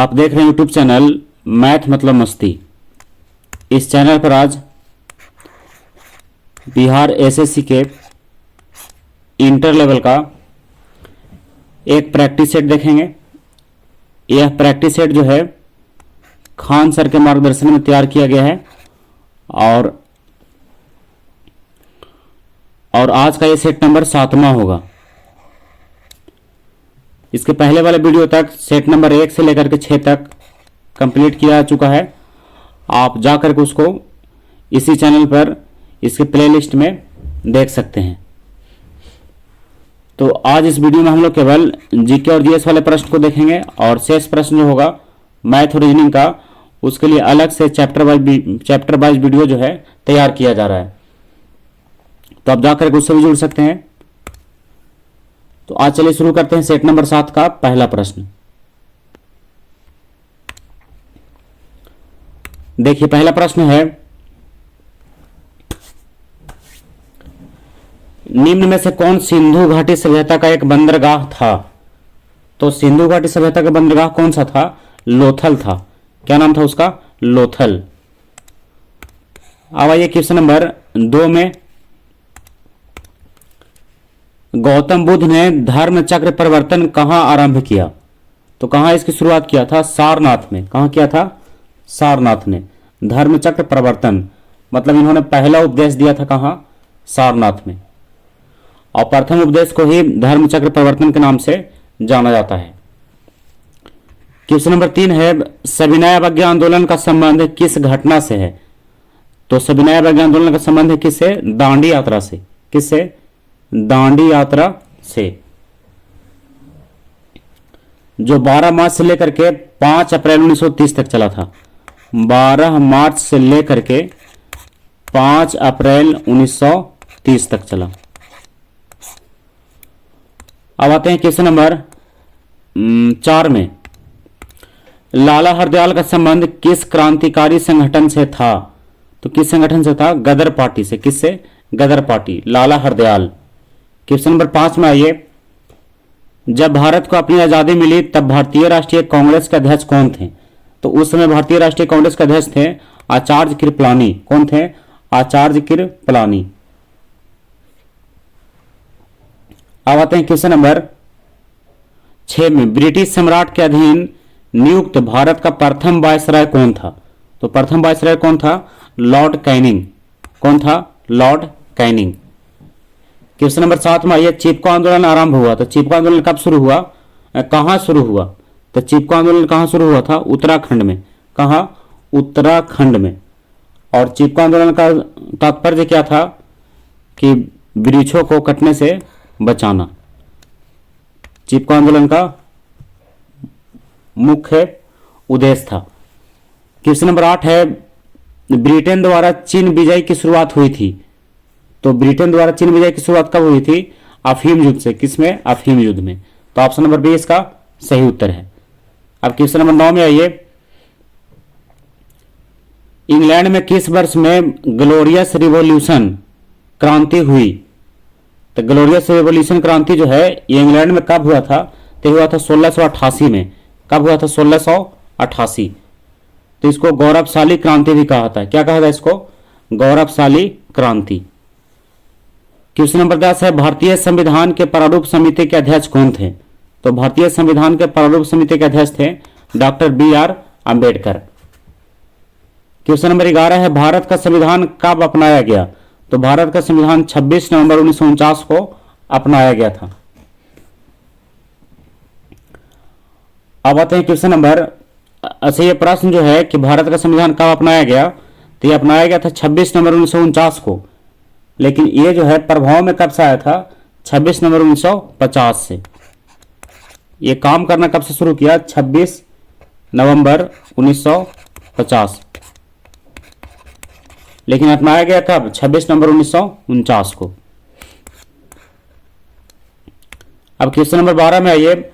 आप देख रहे हैं यूट्यूब चैनल मैथ मतलब मस्ती। इस चैनल पर आज बिहार एसएससी के इंटर लेवल का एक प्रैक्टिस सेट देखेंगे। यह प्रैक्टिस सेट जो है खान सर के मार्गदर्शन में तैयार किया गया है और आज का ये सेट नंबर 7वां होगा। इसके पहले वाले वीडियो तक सेट नंबर 1 से लेकर के 6 तक कंप्लीट किया जा चुका है। आप जाकर के उसको इसी चैनल पर इसके प्लेलिस्ट में देख सकते हैं। तो आज इस वीडियो में हम लोग केवल जीके और जीएस वाले प्रश्न को देखेंगे और शेष प्रश्न जो होगा मैथ और रीजनिंग का, उसके लिए अलग से चैप्टर वाइज वीडियो जो है तैयार किया जा रहा है। तो आप जाकर के उससे भी जुड़ सकते हैं। तो आज चलिए शुरू करते हैं सेट नंबर 7 का पहला प्रश्न। देखिए पहला प्रश्न है, निम्न में से कौन सिंधु घाटी सभ्यता का एक बंदरगाह था? तो सिंधु घाटी सभ्यता का बंदरगाह कौन सा था? लोथल था। क्या नाम था उसका? लोथल। अब आइए क्वेश्चन नंबर 2 में, गौतम बुद्ध ने धर्म चक्र परिवर्तन कहां आरंभ किया? तो कहां इसकी शुरुआत किया था? सारनाथ में। कहां किया था? सारनाथ ने। धर्म चक्र परिवर्तन मतलब इन्होंने पहला उपदेश दिया था कहां? सारनाथ में। और प्रथम उपदेश को ही धर्म चक्र परिवर्तन के नाम से जाना जाता है। क्वेश्चन नंबर 3 है, सविनय अवज्ञा आंदोलन का संबंध किस घटना से है? तो सविनय अवज्ञा आंदोलन का संबंध है किससे? दांडी यात्रा से। किससे? दांडी यात्रा से, जो 12 मार्च से लेकर के 5 अप्रैल 1930 तक चला था। 12 मार्च से लेकर के 5 अप्रैल 1930 तक चला। अब आते हैं क्वेश्चन नंबर 4 में, लाला हरदयाल का संबंध किस क्रांतिकारी संगठन से था? तो किस संगठन से था? गदर पार्टी से। किससे? गदर पार्टी। लाला हरदयाल। क्वेश्चन नंबर 5 में आइए, जब भारत को अपनी आजादी मिली तब भारतीय राष्ट्रीय कांग्रेस के अध्यक्ष कौन थे? तो उस समय भारतीय राष्ट्रीय कांग्रेस के अध्यक्ष थे आचार्य कृपलानी। कौन थे? आचार्य कृपलानी। अब आते हैं क्वेश्चन नंबर 6 में, ब्रिटिश सम्राट के अधीन नियुक्त भारत का प्रथम वायसराय कौन था? तो प्रथम वायसराय कौन था? Lord Canning. कौन था? Lord Canning. क्वेश्चन नंबर 7 में आइए, चिपको आंदोलन आरंभ हुआ। तो चिपको आंदोलन कब शुरू हुआ? कहां शुरू हुआ? तो चिपको आंदोलन कहां शुरू हुआ था? उत्तराखंड में। कहां? उत्तराखंड में। और चिपको आंदोलन का तात्पर्य क्या था? कि वृक्षों को कटने से बचाना। चिपको आंदोलन का मुख्य उद्देश्य था। क्वेश्चन नंबर 8 है, ब्रिटेन द्वारा चीन विजय की शुरुआत हुई थी। तो ब्रिटेन द्वारा चीन विजय की शुरुआत कब हुई थी? अफीम युद्ध से। किसमें? अफीम युद्ध में। तो ऑप्शन नंबर बी इसका सही उत्तर है। अब क्वेश्चन नंबर 9 में आइए, इंग्लैंड में किस वर्ष में ग्लोरियस रिवॉल्यूशन क्रांति हुई? तो ग्लोरियस रिवॉल्यूशन क्रांति जो है ये इंग्लैंड में कब हुआ था? तो हुआ था 1688 में। कब हुआ था? 1688। तो इसको गौरवशाली क्रांति भी कहा था। क्या कहा था इसको? गौरवशाली क्रांति। क्वेश्चन नंबर 10 है, भारतीय संविधान के प्रारूप समिति के अध्यक्ष कौन थे? तो भारतीय संविधान के प्रारूप समिति के अध्यक्ष थे doctor BR Ambedkar. Question number 11 है, भारत का संविधान कब अपनाया गया? तो भारत का संविधान 26 नवंबर 1949 को अपनाया गया था। अब आते हैं क्वेश्चन नंबर, अच्छा ये प्रश्न जो है कि भारत का संविधान कब अपनाया गया, तो ये अपनाया गया था 26 नवंबर 1949 को। लेकिन ये जो है प्रभाव में कब से आया था? 26 नवंबर 1950 से। ये काम करना कब से शुरू किया? 26 नवंबर 1950। लेकिन अपनाया गया कब? 26 नवंबर 1949 को। अब क्वेश्चन नंबर 12 में आइए,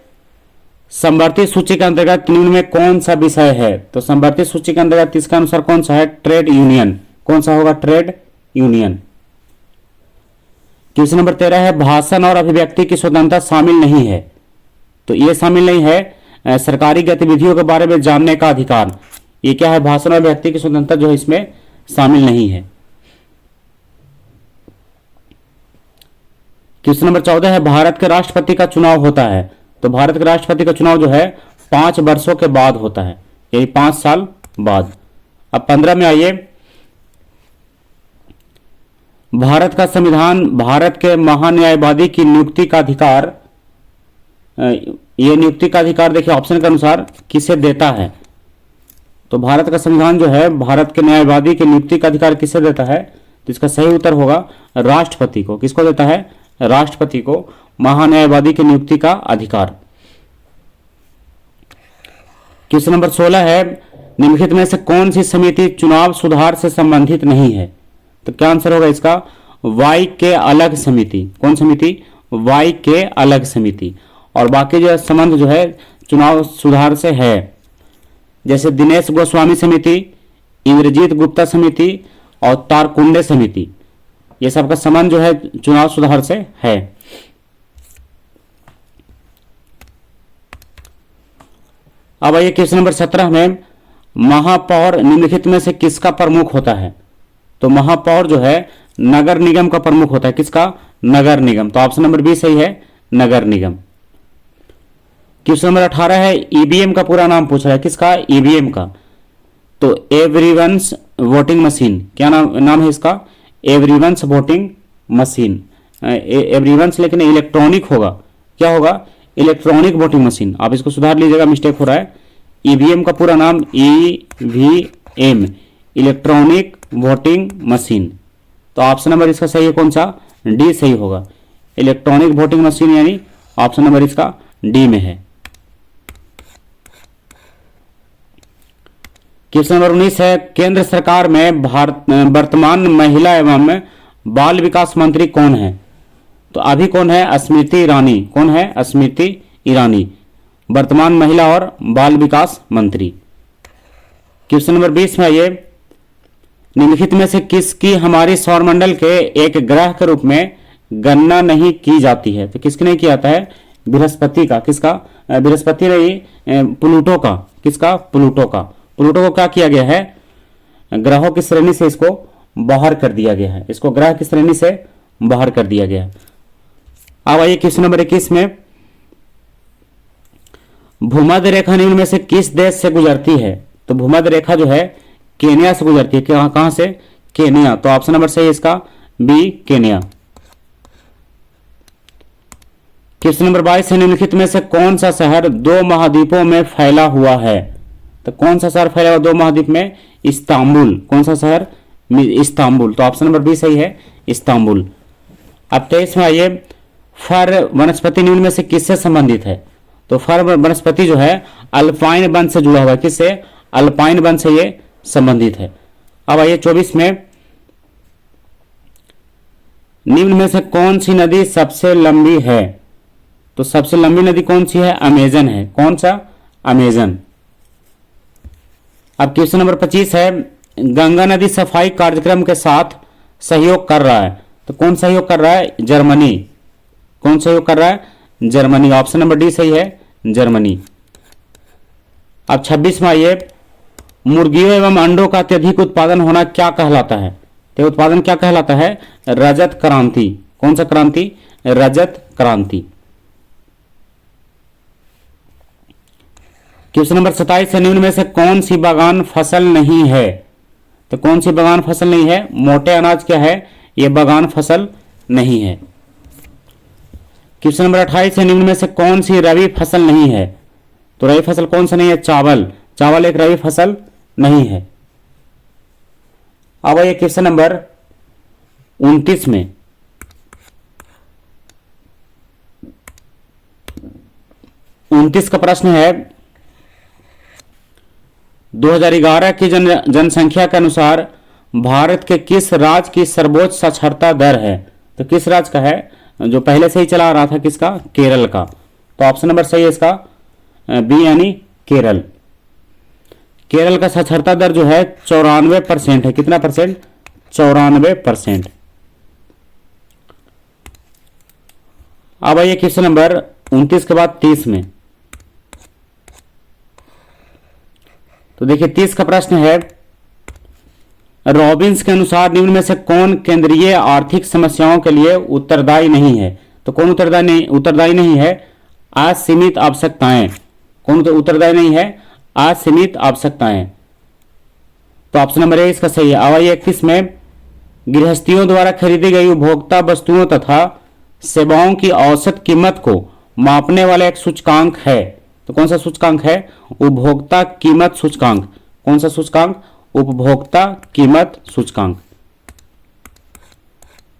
संवर्ती सूची के अंतर्गत निम्न में कौन सा विषय है? तो संवर्ती सूची के अंतर्गत इसका अनुसार कौन सा है? Trade union. कौन सा होगा? Trade union. क्वेश्चन नंबर 13 है, भाषण और अभिव्यक्ति की स्वतंत्रता शामिल नहीं है। तो ये शामिल नहीं है सरकारी गतिविधियों के बारे में जानने का अधिकार। ये क्या है, भाषण और व्यक्ति की स्वतंत्रता जो है इसमें शामिल नहीं है। क्वेश्चन नंबर 14 है, भारत के राष्ट्रपति का चुनाव होता है। तो भारत के राष्ट्रपति का चुनाव जो है 5 वर्षों के बाद होता है, यानी 5 साल बाद। अब 15 में आइए, भारत का संविधान भारत के महान्यायवादी की नियुक्ति का अधिकार, ये नियुक्ति का अधिकार देखिए ऑप्शन के अनुसार किसे देता है। तो भारत का संविधान जो है भारत के न्यायवादी की नियुक्ति का अधिकार किसे देता है, तो इसका सही उत्तर होगा राष्ट्रपति को। किसको देता है, राष्ट्रपति को महान्यायवादी की नियुक्ति का अधिकार। क्वेश्चन नंबर 16 है, निम्नलिखित में से कौन सी समिति चुनाव सुधार से संबंधित नहीं है। तो क्या आंसर होगा इसका, वाई के अलग समिति। कौन समिति, वाई के अलग समिति। और बाकी जो संबंध जो है चुनाव सुधार से है, जैसे दिनेश गोस्वामी समिति, इंद्रजीत गुप्ता समिति और तारकुंडे समिति, ये सबका संबंध जो है चुनाव सुधार से है। अब आइए क्वेश्चन नंबर 17 में, महापौर निम्नलिखित में से किसका प्रमुख होता है। तो महापौर जो है नगर निगम का प्रमुख होता है। किसका, नगर निगम। तो ऑप्शन नंबर बी सही है, नगर निगम। क्वेश्चन नंबर 18 है, ईवीएम का पूरा नाम पूछ रहा है। किसका, ईवीएम का। तो एवरीवन्स वोटिंग मशीन, क्या नाम है इसका, एवरीवन्स वोटिंग मशीन। एवरीवन्स लेकिन इलेक्ट्रॉनिक होगा, क्या होगा, इलेक्ट्रॉनिक वोटिंग मशीन। आप इसको सुधार लीजिएगा, मिस्टेक हो रहा है। ईवीएम का पूरा नाम ईवीएम, इलेक्ट्रॉनिक वोटिंग मशीन। तो ऑप्शन नंबर इसका सही है कौन सा, डी सही होगा, इलेक्ट्रॉनिक वोटिंग मशीन, यानी ऑप्शन नंबर इसका डी में है। क्वेश्चन नंबर 19 है, केंद्र सरकार में वर्तमान महिला एवं बाल विकास मंत्री कौन है। तो अभी कौन है, स्मृति ईरानी। कौन है, स्मृति ईरानी, वर्तमान महिला और बाल विकास मंत्री। क्वेश्चन नंबर 20 में आइए, निम्नलिखित में से किसकी हमारी सौरमंडल के एक ग्रह के रूप में गणना नहीं की जाती है। तो किसकी नहीं किया जाता है, बृहस्पति का। किसका, बृहस्पति नहीं, प्लूटो का। किसका, प्लूटो का। प्लूटो को क्या किया गया है, ग्रहों की श्रेणी से इसको बाहर कर दिया गया है, इसको ग्रह की श्रेणी से बाहर कर दिया गया है। अब आइए क्वेश्चन नंबर 21 में, भूमध्य रेखा निम्न में से किस देश से गुजरती है। तो भूमध्य रेखा जो है केन्या से गुजरती है। कहां से, केन्या। तो ऑप्शन नंबर सही है इसका बी, केन्या। क्वेश्चन नंबर 22 है, निम्नलिखित में से कौन सा शहर 2 महाद्वीपों में फैला हुआ है। तो कौन सा शहर फैला हुआ 2 महाद्वीप में, इस्तांबुल। कौन सा शहर, इस्तांबुल। तो ऑप्शन नंबर बी सही है, इस्तांबुल। अब 23 में आइए, फर वनस्पति निम्न में से किससे संबंधित है। तो फर वनस्पति जो है अल्पाइन वन से जुड़ा हुआ है। किससे, अल्पाइन वन से ये संबंधित है। अब आइए 24 में, निम्न में से कौन सी नदी सबसे लंबी है। तो सबसे लंबी नदी कौन सी है, अमेजन है। कौन सा, अमेजन। अब क्वेश्चन नंबर 25 है, गंगा नदी सफाई कार्यक्रम के साथ सहयोग कर रहा है। तो कौन सहयोग कर रहा है, जर्मनी। कौन सहयोग कर रहा है, जर्मनी। ऑप्शन नंबर डी सही है, जर्मनी। अब 26 में आइए, मुर्गियों एवं अंडों का अत्यधिक उत्पादन होना क्या कहलाता है। तो उत्पादन क्या कहलाता है, रजत क्रांति। कौन सा क्रांति, रजत क्रांति। क्वेश्चन नंबर 27 है, निम्न में से कौन सी बागान फसल नहीं है। तो कौन सी बागान फसल नहीं है, मोटे अनाज क्या है, यह बागान फसल नहीं है। क्वेश्चन नंबर 28 है, निम्न में से कौन सी रबी फसल नहीं है। तो रबी फसल कौन सा नहीं है, चावल। चावल एक रबी फसल नहीं है। अब आइए क्वेश्चन नंबर 29 में, 29 का प्रश्न है, 2011 की जनसंख्या के अनुसार भारत के किस राज्य की सर्वोच्च साक्षरता दर है। तो किस राज्य का है, जो पहले से ही चला आ रहा था, किसका, केरल का। तो ऑप्शन नंबर सही है इसका बी, यानी केरल। केरल का साक्षरता दर जो है 94% है। कितना परसेंट, 94%। अब आइए क्वेश्चन नंबर 29 के बाद 30 में, तो देखिए 30 का प्रश्न है, रॉबिन्स के अनुसार निम्न में से कौन केंद्रीय आर्थिक समस्याओं के लिए उत्तरदायी नहीं है? तो कौन उत्तरदायी नहीं है? असीमित आवश्यकताएं। कौन उत्तरदायी नहीं है? असीमित आवश्यकताएं। तो ऑप्शन नंबर ए इसका सही है। अवधि 31 में गृहस्थियों द्वारा खरीदी गई उपभोक्ता वस्तुओं तथा सेवाओं की औसत कीमत को मापने वाला एक सूचकांक है। तो कौन सा सूचकांक है? उपभोक्ता कीमत सूचकांक। कौन सा सूचकांक? उपभोक्ता कीमत सूचकांक।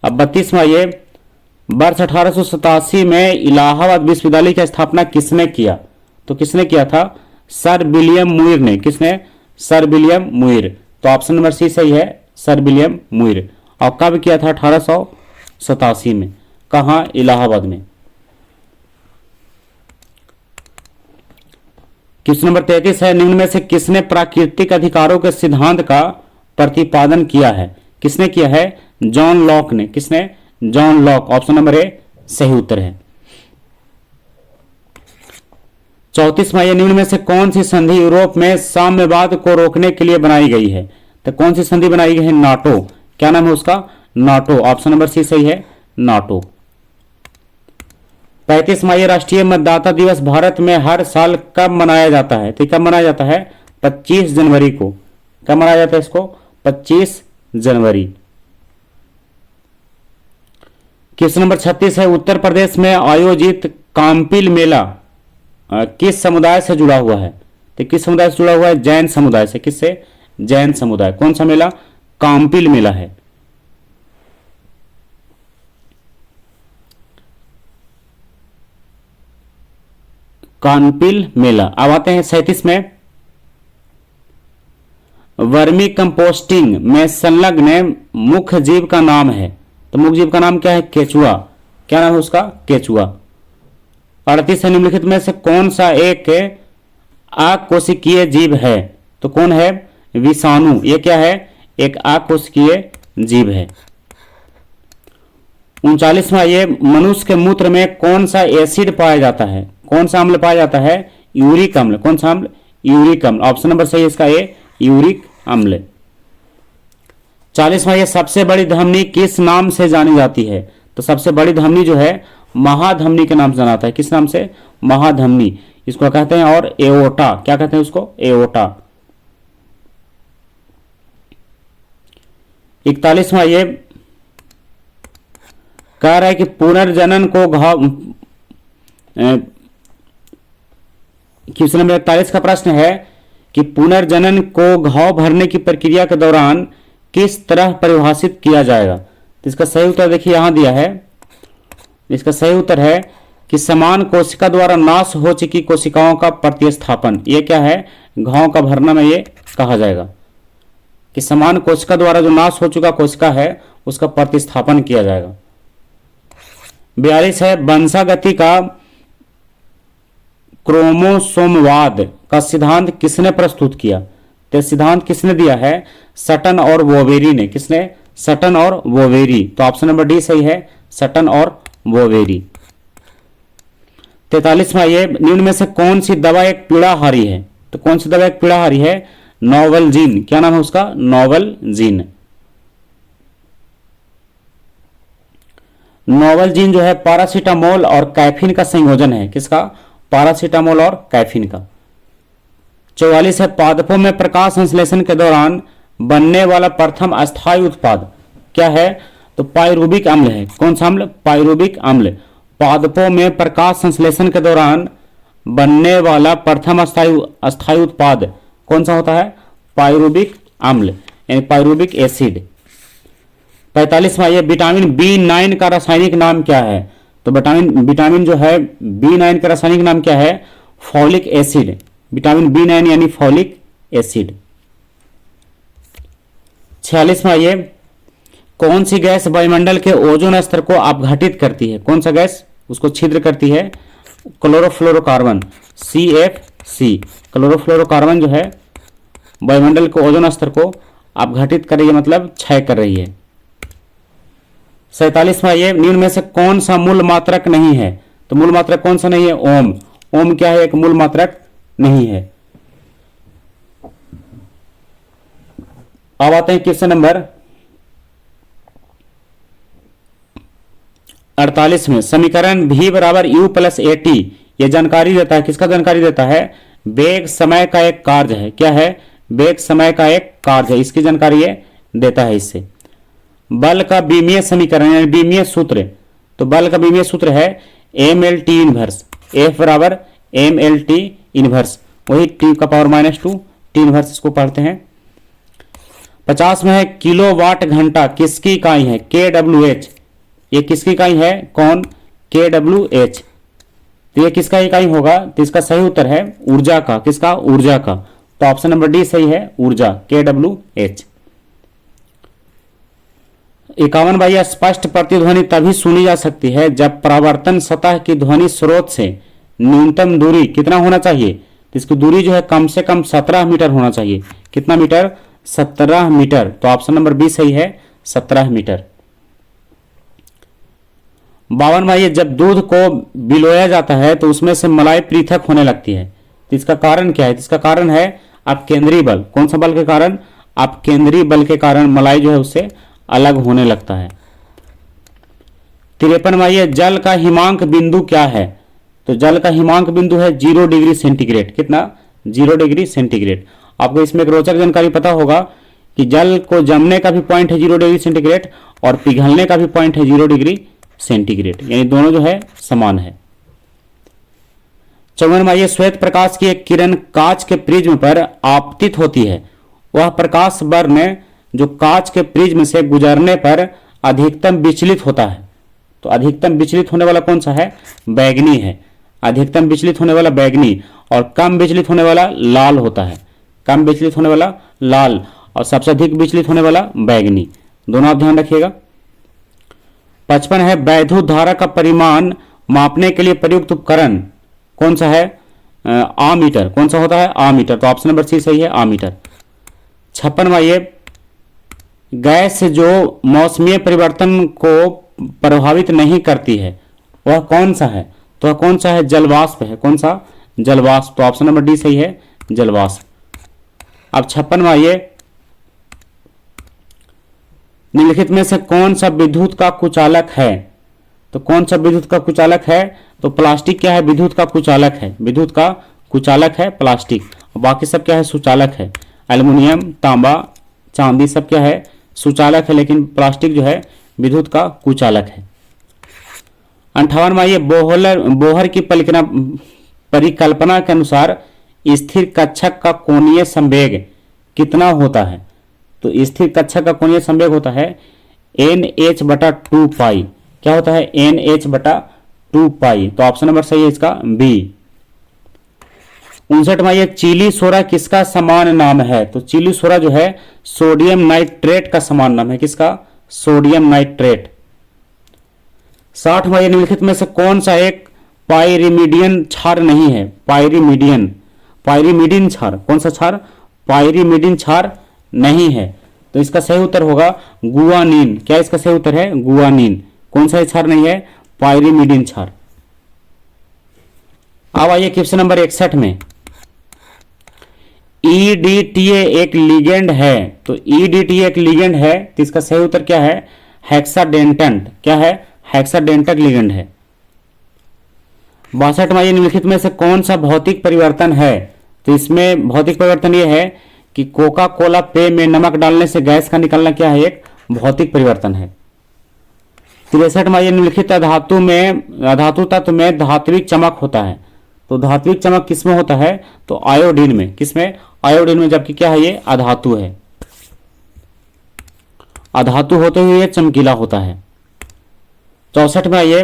अब 32वां ये, वर्ष 1887 में इलाहाबाद विश्वविद्यालय की स्थापना किसने किया? तो किसने किया था? सर विलियम मुइर ने। किसने? Sir William Muir. तो ऑप्शन नंबर सी सही है, सर विलियम मुइर। और कब किया था? 1887 में। कहां? इलाहाबाद में। क्वेश्चन नंबर 33 है, निम्न में से किसने प्राकृतिक अधिकारों के सिद्धांत का प्रतिपादन किया है? किसने किया है? जॉन लॉक ने। किसने? John Locke. Option number A सही उत्तर है। 34वां, निम्न में से कौन सी संधि यूरोप में साम्यवाद को रोकने के लिए बनाई गई है? तो कौन सी संधि बनाई गई है? नाटो। क्या नाम है उसका? नाटो। ऑप्शन नंबर सी सही है, नाटो। 35वां, राष्ट्रीय मतदाता दिवस भारत में हर साल कब मनाया जाता है? तो कब मनाया जाता है? 25 जनवरी को। कब मनाया जाता है इसको? 25 जनवरी। क्वेश्चन नंबर 36 है, उत्तर प्रदेश में आयोजित काम्पिल मेला किस समुदाय से जुड़ा हुआ है? तो किस समुदाय से जुड़ा हुआ है? जैन समुदाय से। किससे? जैन समुदाय। कौन सा मेला? काम्पिल मेला है। काम्पिल मेला। अब आते हैं 37 में, वर्मी कंपोस्टिंग में संलग्न मुख्य जीव का नाम है। तो मुख्य जीव का नाम क्या है? केचुआ। क्या नाम है उसका? केचुआ। 38 है, निम्नलिखित में से कौन सा एक अकोशिकीय जीव है? तो कौन है? विषाणु। ये क्या है? एक अकोशिकीय जीव है। 39वां, ये मनुष्य के मूत्र में कौन सा एसिड पाया जाता है? कौन सा अम्ल पाया जाता है? यूरिक अम्ल। कौन सा अम्ल? यूरिक अम्ल। ऑप्शन नंबर सही है इसका ए, यूरिक अम्ल। 40वां, ये सबसे बड़ी धमनी किस नाम से जानी जाती है? तो सबसे बड़ी धमनी जो है महाधमनी के नाम से जाना जाता है। किस नाम से? महाधमनी। इसको कहते हैं और एओर्टा। क्या कहते हैं उसको? एओर्टा। 41वां, ये कह रहा है कि पुनर्जनन को घाव, क्वेश्चन नंबर 41 का प्रश्न है कि पुनर्जनन को घाव भरने की प्रक्रिया के दौरान किस तरह परिभाषित किया जाएगा? तो इसका सही उत्तर देखिए यहां दिया है। इसका सही उत्तर है कि समान कोशिका द्वारा नाश हो चुकी कोशिकाओं का प्रतिस्थापन। ये क्या है? घाव का भरना में ये कहा जाएगा कि समान कोशिका द्वारा जो नाश हो चुका कोशिका है उसका प्रतिस्थापन किया जाएगा। 42 है, वंशागति का क्रोमोसोमवाद का सिद्धांत किसने प्रस्तुत किया? तो सिद्धांत किसने दिया है? सटन और वोवेरी ने। किसने? सटन और वोवेरी। तो ऑप्शन नंबर डी सही है, सटन और वोवेरी। 43वां, ये निम्न में से कौन सी दवा एक पीड़ाहारी है? तो कौन सी दवा एक पीड़ाहारी है? नोवलजीन। क्या नाम है उसका? नोवलजीन। नोवलजीन जो है पैरासीटामोल और कैफीन का संयोजन है। किसका? पैरासीटामोल और कैफीन का। 44 है, पादपों में प्रकाश संश्लेषण के दौरान बनने वाला प्रथम अस्थायी उत्पाद क्या है? तो पाइरुबिक अम्ल है। कौन सा अम्ल? पाइरुबिक अम्ल। पादपों में प्रकाश संश्लेषण के दौरान बनने वाला प्रथम अस्थायी उत्पाद कौन सा होता है? पाइरुबिक अम्ल यानी पाइरुबिक एसिड। 45वां, ये विटामिन B9 का रासायनिक नाम क्या है? तो विटामिन जो है B9 का रासायनिक नाम क्या है? Folic acid. विटामिन B9 यानी फॉलिक एसिड। 46वां, ये कौन सी गैस वायुमंडल के ओजोन स्तर को अपघटित करती है? कौन सा गैस उसको छिद्र करती है? Chlorofluorocarbon, CFC। क्लोरोफ्लोरोकार्बन जो है वायुमंडल के ओजोन स्तर को अपघटित कर रही है, मतलब क्षय कर रही है। 47वां, ये निम्न में से कौन सा मूल मात्रक नहीं है? तो मूल मात्रक कौन सा नहीं है? ओम। ओम क्या है? एक मूल मात्रक नहीं है। अब आते हैं क्वेश्चन नंबर 48 में। समीकरण v बराबर u प्लस ए टी, यह जानकारी देता है, किसका जानकारी देता है? वेग समय का एक कार्य है। क्या है? वेग समय का एक कार्य है, इसकी जानकारी ये देता है इससे। बल का बीमीय समीकरण यानी बीमीय सूत्र, तो बल का बीमीय सूत्र है M L T inverse, F बराबर एम एल टी इनवर्स, वही टी का पावर -2 टी इनवर्स, इसको पढ़ते हैं। 50 में है किलोवाट घंटा किसकी इकाई है? के डब्ल्यू एच, ये किसकी इकाई है? कौन? के डब्ल्यू एच। तो ये किसका इकाई होगा? तो इसका सही उत्तर है ऊर्जा का। किसका? ऊर्जा का। तो ऑप्शन नंबर डी सही है, ऊर्जा, के डब्ल्यू एच। 51 भाई, स्पष्ट प्रतिध्वनि तभी सुनी जा सकती है जब परावर्तन सतह की ध्वनि स्रोत से न्यूनतम दूरी कितना होना चाहिए? तो इसकी दूरी जो है कम से कम 17 मीटर होना चाहिए। कितना मीटर? 17 मीटर। तो ऑप्शन नंबर बी सही है, 17 मीटर। 52 भाई, जब दूध को बिलोया जाता है तो उसमें से मलाई पृथक होने लगती है, तो इसका कारण क्या है? तो इसका कारण है अपकेंद्री बल। कौन सा बल के कारण? अपकेंद्री बल के कारण मलाई जो है उससे अलग होने लगता है। 53 भाई, जल का हिमांक बिंदु क्या है? तो जल का हिमांक बिंदु है 0 डिग्री सेंटीग्रेड। कितना? 0 डिग्री सेंटीग्रेड। आपको इसमें एक रोचक जानकारी पता होगा कि जल को जमने का भी पॉइंट है 0 डिग्री सेंटीग्रेड और पिघलने का भी पॉइंट है 0 डिग्री सेंटीग्रेड, यानी दोनों जो है समान है। 54 भाई, श्वेत प्रकाश की एक किरण कांच के प्रिज्म पर आपतित होती है, वह प्रकाश वर्ण जो कांच के प्रिज्म से गुजरने पर अधिकतम विचलित होता है। तो अधिकतम विचलित होने वाला कौन सा है? बैगनी है। अधिकतम विचलित होने वाला बैगनी और कम विचलित होने वाला लाल होता है। कम विचलित होने वाला लाल और सबसे अधिक विचलित होने वाला बैगनी, दोनों आप ध्यान रखिएगा। 55 है, वैद्युत धारा का परिमाण मापने के लिए प्रयुक्त उपकरण कौन सा है? आमीटर। कौन सा होता है? आमीटर। तो ऑप्शन नंबर सी सही है, आमीटर। 56 भाई, गैस जो मौसमीय परिवर्तन को प्रभावित नहीं करती है वह कौन सा है? तो वह कौन सा है? जलवाष्प है। कौन सा? जलवाष्प। तो ऑप्शन नंबर डी सही है, जलवाष्प। अब 56 भाई, निम्नलिखित में से कौन सा विद्युत का कुचालक है? तो कौन सा विद्युत का कुचालक है? तो प्लास्टिक क्या है? विद्युत का कुचालक है। विद्युत का कुचालक है प्लास्टिक, और बाकी सब क्या है? सुचालक है। एल्युमिनियम, तांबा, चांदी सब क्या है? सुचालक है, लेकिन प्लास्टिक जो है विद्युत का कुचालक है। 58 में ये बोहर की परिकल्पना के अनुसार स्थिर कक्षक का कोणीय संवेग कितना होता है? तो स्थिर कक्षक का कोणीय संवेग होता है NH/2 पाई। क्या होता है? NH/2 पाई। तो ऑप्शन नंबर सही है इसका बी। 59 में ये चीली सोरा किसका समान नाम है? तो चीली सोरा जो है सोडियम नाइट्रेट का समान नाम है। किसका? Sodium nitrate. 60 में निम्नलिखित में से कौन सा एक पायरिमिडियन क्षार नहीं है? पायरिमिडिन क्षार। कौन सा क्षार? पायरिमिडिन क्षार नहीं है। तो इसका सही उत्तर होगा गुआनिन। क्या इसका सही उत्तर है? गुआनिन। कौन सा क्षार नहीं है? पायरिमिडिन क्षार। अब आइए क्वेश्चन नंबर 61 में। EDTA एक लिगेंड है, तो EDTA एक लिगेंड है, तो इसका सही उत्तर क्या है? हेक्साडेंटेंट। क्या है? हेक्साडेंटक लिगेंड है। 62 में निम्नलिखित में से कौन सा भौतिक परिवर्तन है? तो इसमें भौतिक परिवर्तन यह है कि कोका कोला पेय में नमक डालने से गैस का निकलना क्या है? एक भौतिक परिवर्तन है। 63 में निम्नलिखित अधातु तत्व में धात्विक चमक होता है, तो धात्विक चमक किसमें होता है? तो आयोडीन में। किसमें? आयोडीन में, जबकि क्या है? ये अधातु है। अधातु होते हुए ये चमकीला होता है। 64 में ये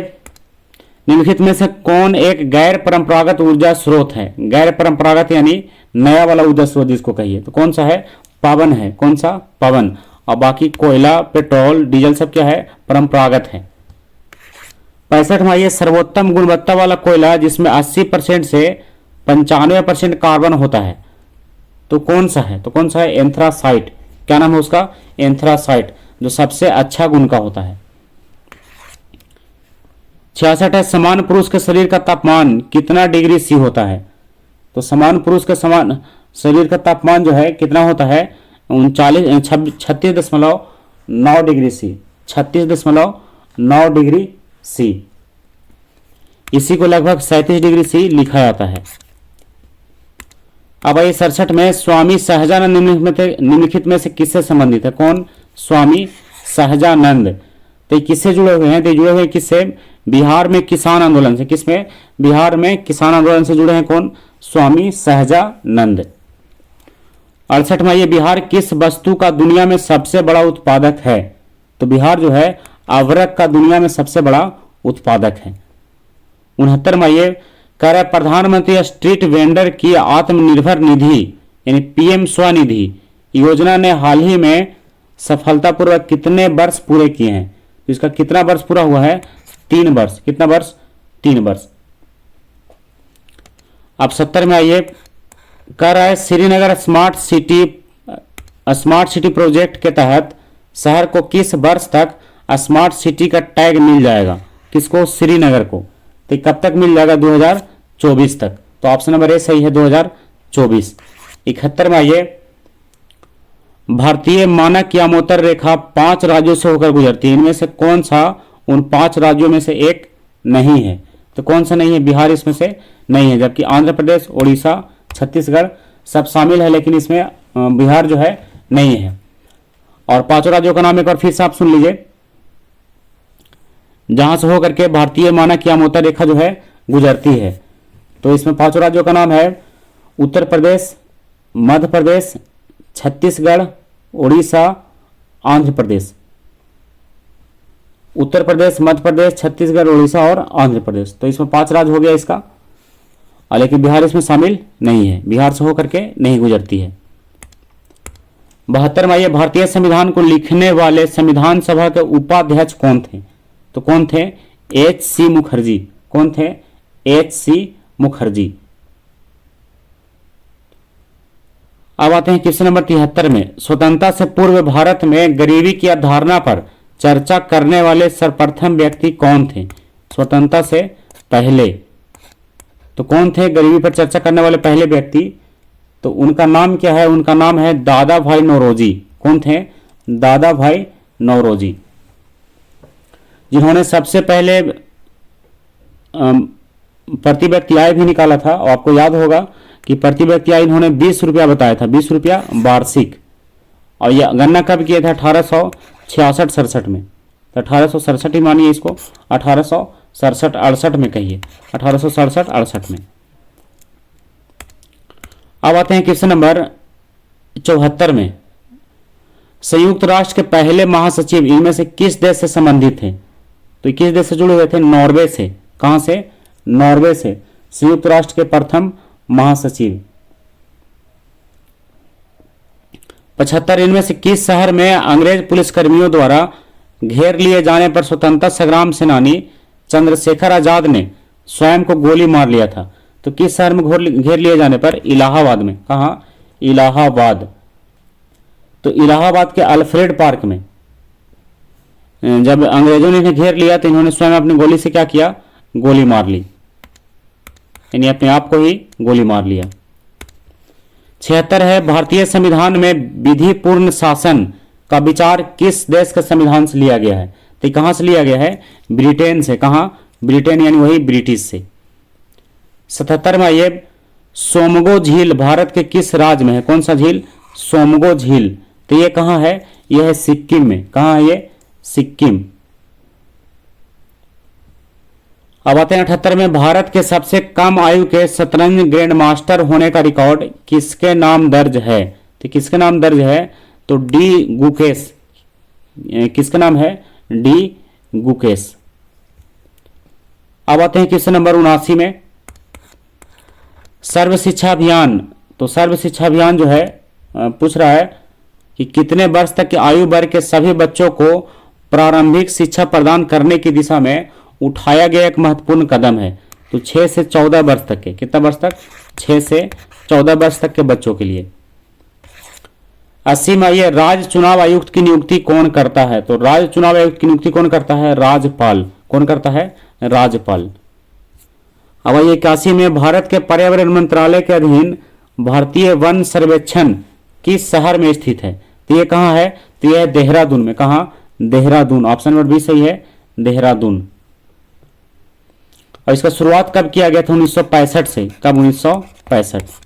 निम्नलिखित में से कौन एक गैर परंपरागत ऊर्जा स्रोत है? गैर परंपरागत यानी नया वाला ऊर्जा स्रोत जिसको कहिए, तो कौन सा है? पवन है। कौन सा? पवन। और बाकी कोयला, पेट्रोल, डीजल सब क्या है? परंपरागत है। 65 में ये सर्वोत्तम गुणवत्ता वाला कोयला जिसमें 80% से 95% कार्बन होता है, तो कौन सा है? तो कौन सा है? एंथ्रासाइट। क्या नाम है उसका? एंथ्रासाइट, जो सबसे अच्छा गुण का होता है। 66 है, समान पुरुष के शरीर का तापमान कितना डिग्री सी होता है? तो समान पुरुष के समान शरीर का तापमान जो है कितना होता है? 39 36.9 डिग्री सी, 36.9 डिग्री सी। इसी को लगभग 37 डिग्री सी लिखा जाता है। अब आइए 67 में स्वामी सहजानंद निम्नलिखित में से किससे संबंधित है? कौन? स्वामी सहजानंद। तो ये किससे जुड़े हुए हैं? तो जुड़े हुए किससे? बिहार में किसान आंदोलन से। किसमें? बिहार में किसान आंदोलन से जुड़े हैं। कौन? स्वामी सहजानंद। 68 में ये बिहार किस वस्तु का दुनिया में सबसे बड़ा उत्पादक है? तो बिहार जो है अवरक का दुनिया में सबसे बड़ा उत्पादक है। 69 में ये कह रहा है प्रधानमंत्री स्ट्रीट वेंडर की आत्मनिर्भर निधि यानी पीएम स्वनिधि योजना ने हाल ही में सफलतापूर्वक कितने वर्ष पूरे किए हैं? तो इसका कितना वर्ष पूरा हुआ है? 3 वर्ष। कितना वर्ष? 3 वर्ष। अब 70 में आइए कह रहा है श्रीनगर स्मार्ट सिटी प्रोजेक्ट के तहत शहर को किस वर्ष तक स्मार्ट सिटी का टैग मिल जाएगा? किसको? श्रीनगर को। तो कब तक मिल जाएगा? 2024 तक। तो ऑप्शन नंबर ए सही है, 2024। 71 में आइए भारतीय मानक यामोत्तर रेखा 5 राज्यों से होकर गुजरती है। इनमें से कौन सा उन 5 राज्यों में से एक नहीं है? तो कौन सा नहीं है? बिहार इसमें से नहीं है, जबकि आंध्र प्रदेश, उड़ीसा, छत्तीसगढ़ सब शामिल है, लेकिन इसमें बिहार जो है नहीं है। और 5 राज्यों का नाम एक बार फिर से आप सुन लीजिए, जहां से होकर के भारतीय मानक यामोत्तर रेखा जो है गुजरती है। तो इसमें 5 राज्यों का नाम है उत्तर प्रदेश, मध्य प्रदेश, छत्तीसगढ़, उड़ीसा, आंध्र प्रदेश। उत्तर प्रदेश, मध्य प्रदेश, छत्तीसगढ़, उड़ीसा और आंध्र प्रदेश। तो इसमें 5 राज्य हो गया इसका, लेकिन बिहार इसमें शामिल नहीं है, बिहार से होकर के नहीं गुजरती है। 72 में ये भारतीय संविधान को लिखने वाले संविधान सभा के उपाध्यक्ष कौन थे? तो कौन थे? H.C. मुखर्जी। कौन थे? H.C. मुखर्जी। अब आते हैं क्वेश्चन नंबर 73 में स्वतंत्रता से पूर्व भारत में गरीबी की अवधारणा पर चर्चा करने वाले सर्वप्रथम व्यक्ति कौन थे? स्वतंत्रता से पहले तो कौन थे गरीबी पर चर्चा करने वाले पहले व्यक्ति? तो उनका नाम क्या है? उनका नाम है दादा भाई नौरोजी। कौन थे? दादा भाई नौरोजी, जिन्होंने सबसे पहले प्रति व्यक्ति आय भी निकाला था। और आपको याद होगा कि प्रति व्यक्ति आय इन्होंने 20 रुपया बताया था, 20 रुपया वार्षिक। और यह गणना कब किया था? 1866-67 में। तो 1867 ही मानिए इसको, 1867-68 में कहिए, 1867-68 में। अब आते हैं क्वेश्चन नंबर 74 में संयुक्त राष्ट्र के पहले महासचिव इनमें से किस देश से संबंधित थे? तो किस देश से जुड़े हुए थे? नॉर्वे से। कहां से? नॉर्वे से संयुक्त राष्ट्र के प्रथम महासचिव। 75 इनमें से किस शहर में अंग्रेज पुलिसकर्मियों द्वारा घेर लिए जाने पर स्वतंत्रता संग्राम सेनानी चंद्रशेखर आजाद ने स्वयं को गोली मार लिया था? तो किस शहर में घेर लिए जाने पर? इलाहाबाद में। कहा? इलाहाबाद। तो इलाहाबाद के अल्फ्रेड पार्क में जब अंग्रेजों ने इन्हें घेर लिया तो इन्होंने स्वयं अपनी गोली से क्या किया? गोली मार ली, यानी अपने आप को ही गोली मार लिया। 76 है भारतीय संविधान में विधिपूर्ण शासन का विचार किस देश के संविधान से लिया गया है? तो कहां से लिया गया है? ब्रिटेन से। कहां? ब्रिटेन, यानी वही ब्रिटिश से। 77 में ये सोमगो झील भारत के किस राज्य में है? कौन सा झील? सोमगो झील। तो ये कहां है? यह है सिक्किम में। कहां है ये? सिक्किम। अब आते हैं 78 में भारत के सबसे कम आयु के शतरंज ग्रैंड मास्टर होने का रिकॉर्ड किसके नाम दर्ज है? तो किसके नाम दर्ज है? तो डी गुकेश। किसका नाम है? डी गुकेश। अब आते हैं क्वेश्चन नंबर 79 में सर्व शिक्षा अभियान। तो सर्व शिक्षा अभियान जो है पूछ रहा है कि कितने वर्ष तक की आयु वर्ग के सभी बच्चों को प्रारंभिक शिक्षा प्रदान करने की दिशा में उठाया गया एक महत्वपूर्ण कदम है? तो 6 से 14 वर्ष तक के। कितना वर्ष तक? 6 से 14 वर्ष तक के बच्चों के लिए। 80 में ये राज्य चुनाव आयुक्त की नियुक्ति कौन करता है? तो राज्य चुनाव आयुक्त की नियुक्ति कौन करता है? राज्यपाल। कौन करता है? राज्यपाल। अब ये 81 में भारत के पर्यावरण मंत्रालय के अधीन भारतीय वन सर्वेक्षण किस शहर में स्थित है? तो ये कहाँ है? तो ये है देहरादून में। कहाँ? देहरादून। ऑप्शन नंबर बी सही है, देहरादून। और इसका शुरुआत कब किया गया था? 1965 से। कब? 1965।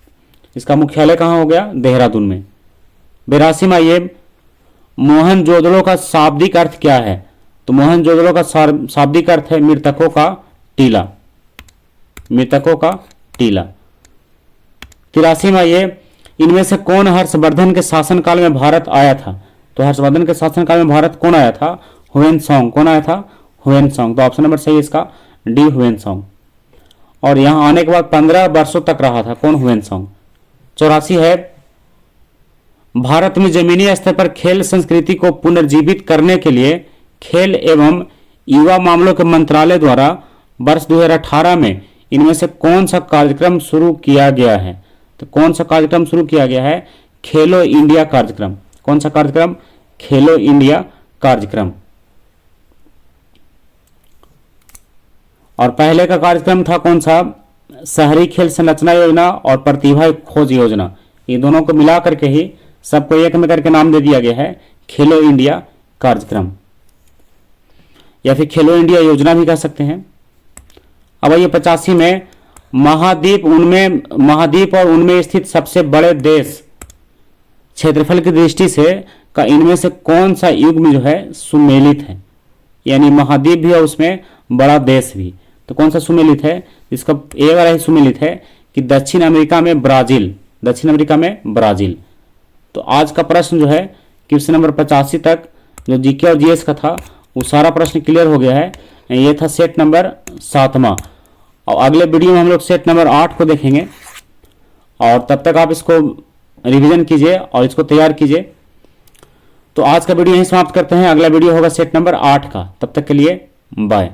इसका मुख्यालय कहाँ हो गया? देहरादून में। 82 में ये मोहनजोदड़ो का शाब्दिक अर्थ क्या है? तो मोहनजोदड़ो का शाब्दिक अर्थ है मृतकों का टीला। मृतकों का टीला। 83 में ये इनमें से कौन हर्षवर्धन के शासनकाल में भारत आया था? तो हर्षवर्धन के शासनकाल में भारत कौन आया था? ह्वेनसांग। कौन आया था? ह्वेनसांग। तो ऑप्शन नंबर सही है इसका डी, ह्वेनसांग। और यहां आने के बाद 15 वर्षों तक रहा था। कौन? ह्वेनसांग। 84 है भारत में जमीनी स्तर पर खेल संस्कृति को पुनर्जीवित करने के लिए खेल एवं युवा मामलों के मंत्रालय द्वारा वर्ष 2018 में इनमें से कौन सा कार्यक्रम शुरू किया गया है? तो कौन सा कार्यक्रम शुरू किया गया है? खेलो इंडिया कार्यक्रम। कौन सा कार्यक्रम? खेलो इंडिया कार्यक्रम। और पहले का कार्यक्रम था कौन सा? शहरी खेल संरचना योजना और प्रतिभा खोज योजना। ये दोनों को मिला करके ही सबको एक में करके नाम दे दिया गया है खेलो इंडिया कार्यक्रम, या फिर खेलो इंडिया योजना भी कह सकते हैं। अब ये 85 में महाद्वीप और उनमें स्थित सबसे बड़े देश क्षेत्रफल की दृष्टि से का इनमें से कौन सा युग्म जो है सुमेलित है? यानी महाद्वीप भी और उसमें बड़ा देश भी, तो कौन सा सुमेलित है? इसका ए वाला ही सुमेलित है कि दक्षिण अमेरिका में ब्राजील। दक्षिण अमेरिका में ब्राजील। तो आज का प्रश्न जो है क्वेश्चन नंबर 85 तक जो जीके और जीएस का था वो सारा प्रश्न क्लियर हो गया है। ये था सेट नंबर 7वां। और अगले वीडियो में हम लोग सेट नंबर 8 को देखेंगे। और तब तक आप इसको रिवीजन कीजिए और इसको तैयार कीजिए। तो आज का वीडियो यहीं समाप्त करते हैं। अगला वीडियो होगा सेट नंबर 8 का। तब तक के लिए बाय।